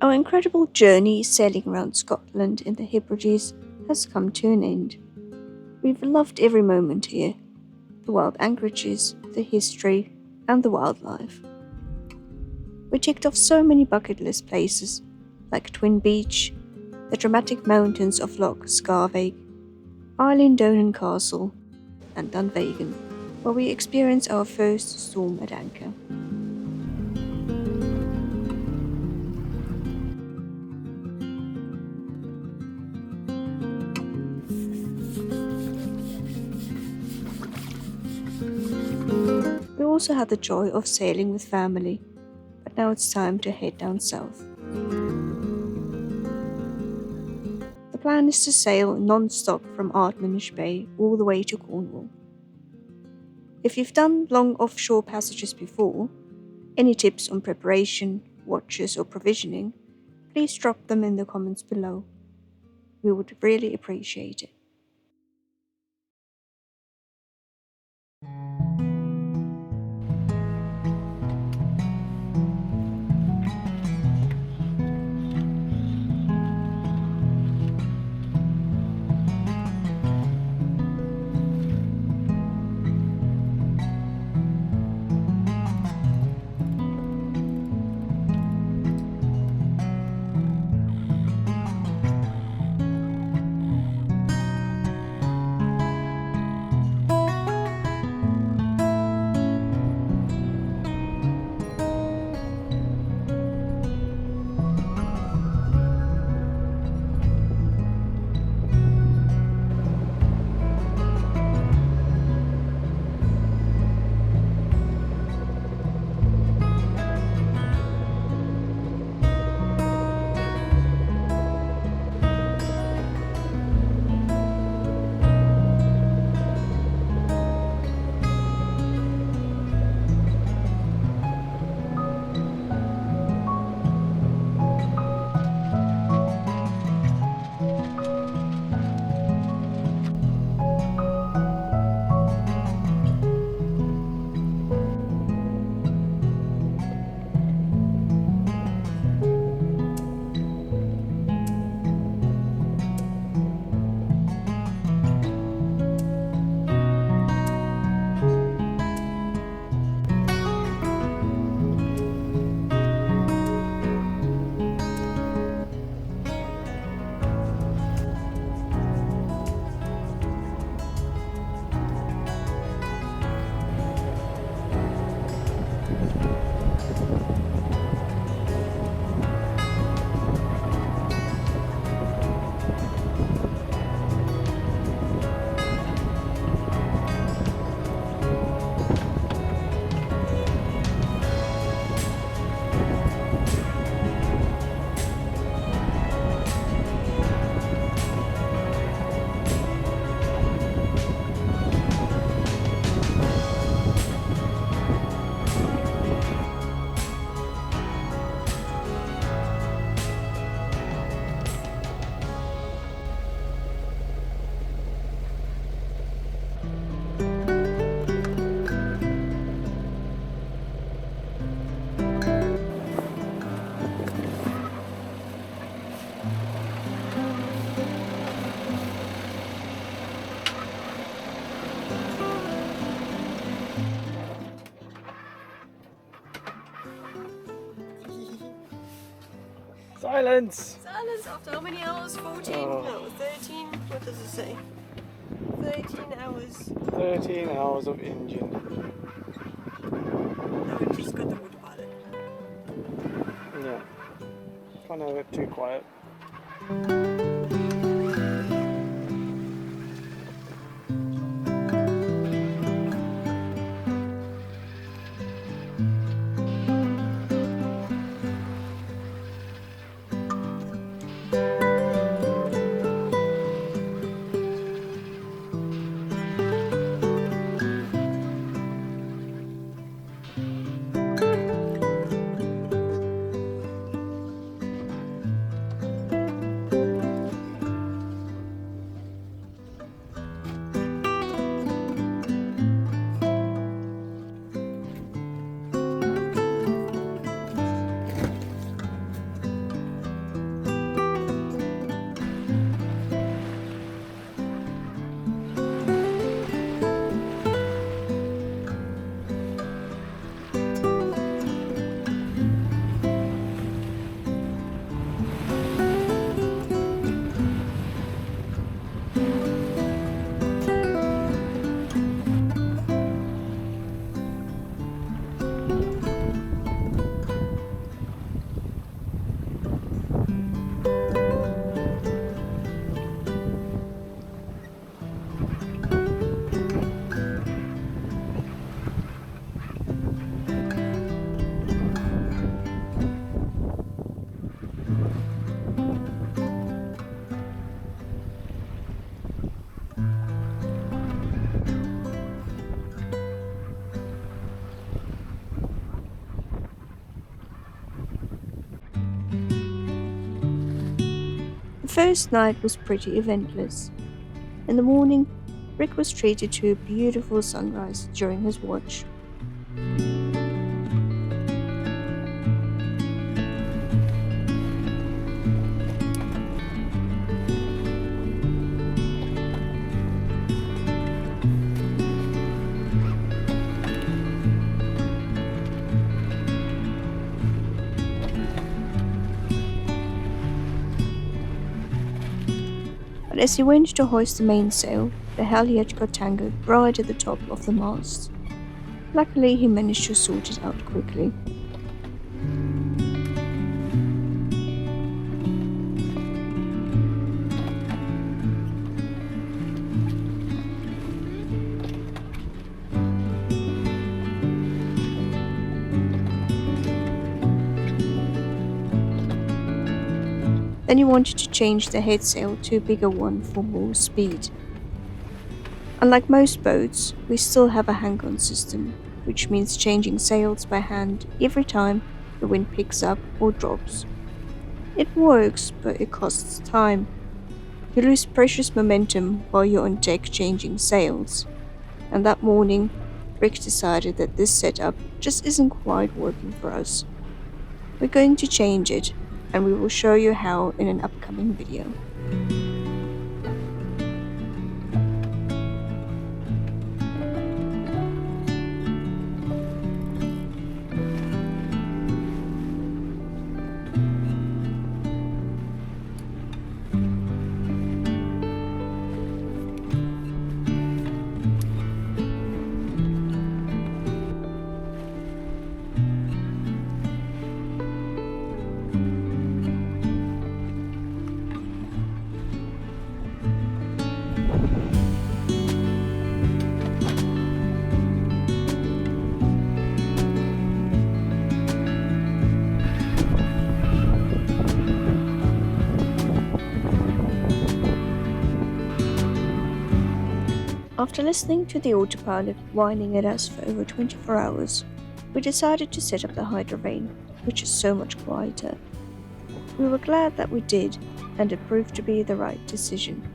Our incredible journey sailing around Scotland in the Hebrides has come to an end. We've loved every moment here, the wild anchorages, the history, and the wildlife. We ticked off so many bucket list places, like Twin Beach, the dramatic mountains of Loch Skarvaig, Donan Castle, and Dunvegan, where we experienced our first storm at anchor. We also had the joy of sailing with family, but now it's time to head down south. The plan is to sail non-stop from Ardminish Bay all the way to Cornwall. If you've done long offshore passages before, any tips on preparation, watches, or provisioning, please drop them in the comments below. We would really appreciate it. Silence! Silence after how many hours? 14? No, 13? What does it say? 13 hours. 13 hours of engine. No, we've just got the autopilot. Yeah. Can't have it too quiet. first night was pretty eventless. In the morning, Rick was treated to a beautiful sunrise during his watch. But as he went to hoist the mainsail, the halyard got tangled right at the top of the mast. Luckily, he managed to sort it out quickly. Then he wanted to change the headsail to a bigger one for more speed. Unlike most boats, we still have a hang-on system, which means changing sails by hand every time the wind picks up or drops. It works, but it costs time. You lose precious momentum while you're on deck changing sails. And that morning, Rick decided that this setup just isn't quite working for us. We're going to change it, and we will show you how in an upcoming video. After listening to the autopilot whining at us for over 24 hours, we decided to set up the hydrovane, which is so much quieter. We were glad that we did, and it proved to be the right decision.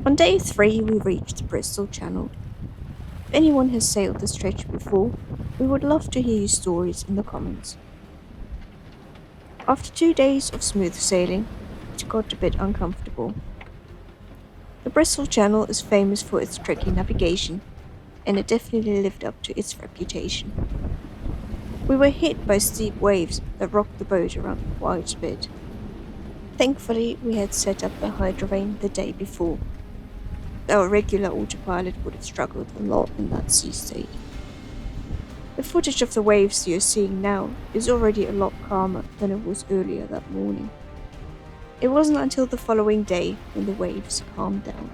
On day 3, we reached the Bristol Channel. If anyone has sailed the stretch before, we would love to hear your stories in the comments. After 2 days of smooth sailing, it got a bit uncomfortable. The Bristol Channel is famous for its tricky navigation, and it definitely lived up to its reputation. We were hit by steep waves that rocked the boat around quite a bit. Thankfully, we had set up the hydrovane the day before. Our regular autopilot would have struggled a lot in that sea state. The footage of the waves you're seeing now is already a lot calmer than it was earlier that morning. It wasn't until the following day when the waves calmed down.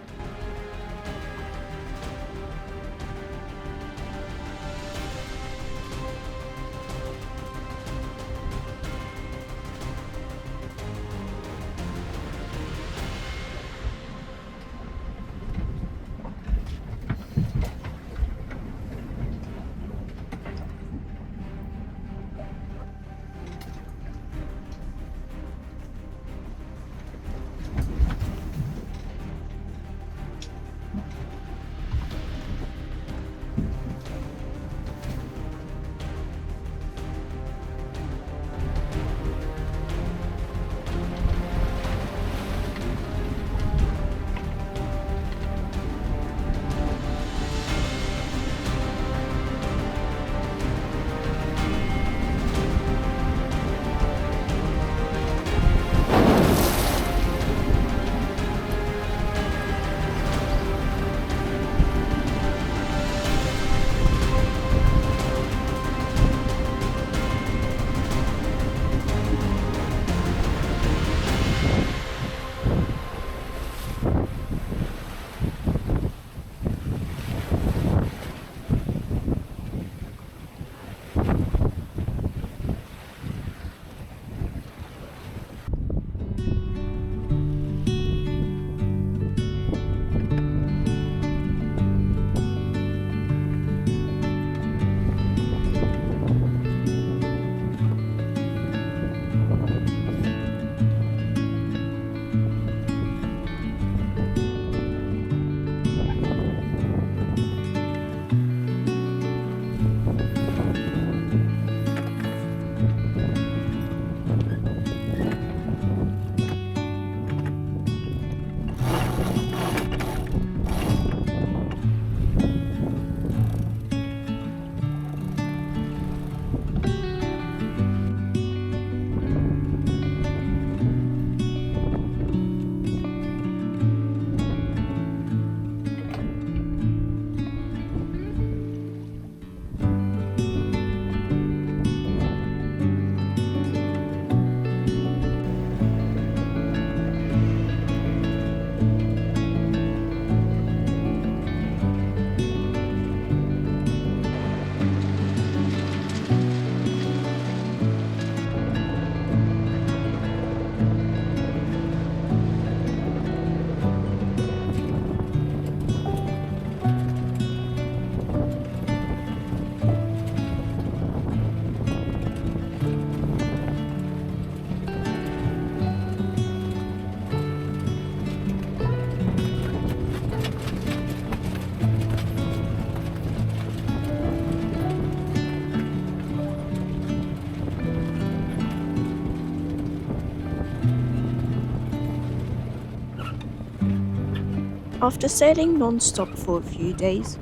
After sailing non-stop for a few days,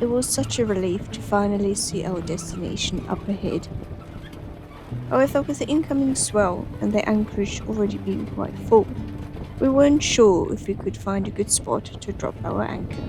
it was such a relief to finally see our destination up ahead. However, with the incoming swell and the anchorage already being quite full, we weren't sure if we could find a good spot to drop our anchor.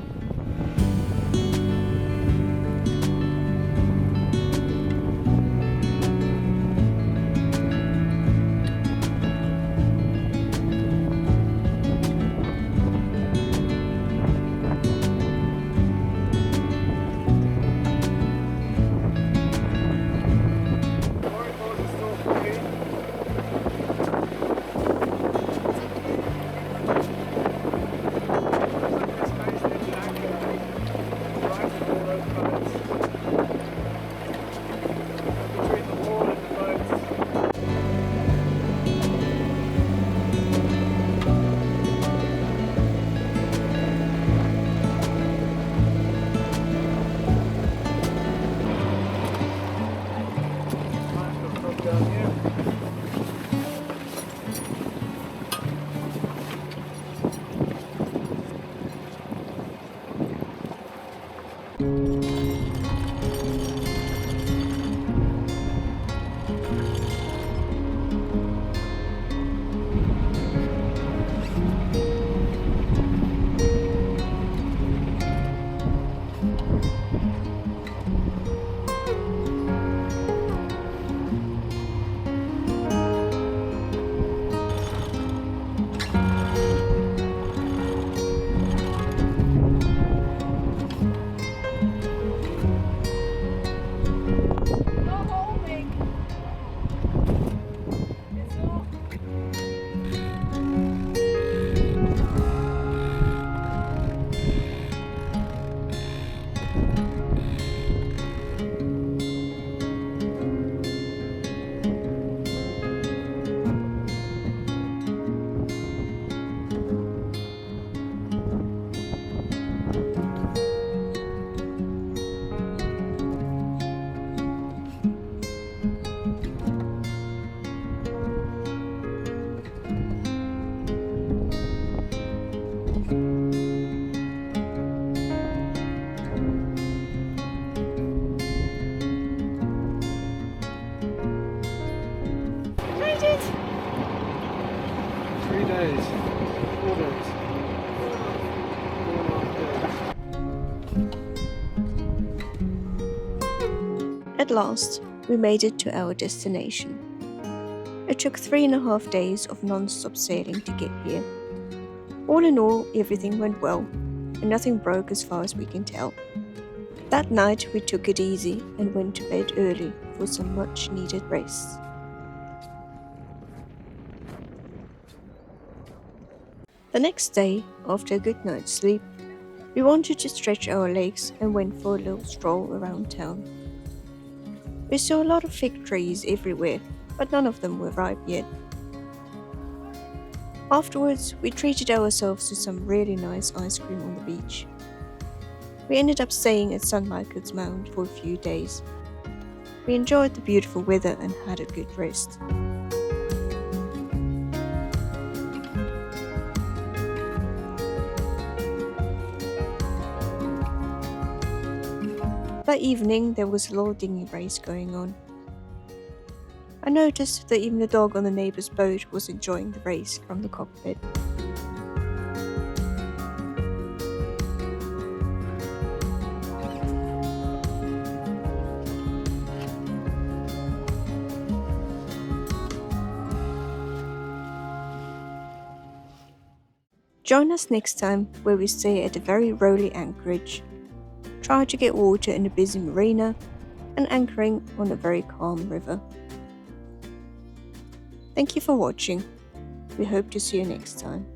At last, we made it to our destination. It took 3.5 days of non-stop sailing to get here. All in all, everything went well, and nothing broke as far as we can tell. That night, we took it easy and went to bed early for some much-needed rest. The next day, after a good night's sleep, we wanted to stretch our legs and went for a little stroll around town. We saw a lot of fig trees everywhere, but none of them were ripe yet. Afterwards, we treated ourselves to some really nice ice cream on the beach. We ended up staying at St. MichaelsMount for a few days. We enjoyed the beautiful weather and had a good rest. That evening, there was a little dinghy race going on. I noticed that even the dog on the neighbour's boat was enjoying the race from the cockpit. Join us next time where we stay at a very rolly anchorage, try to get water in a busy marina, and anchoring on a very calm river. Thank you for watching. We hope to see you next time.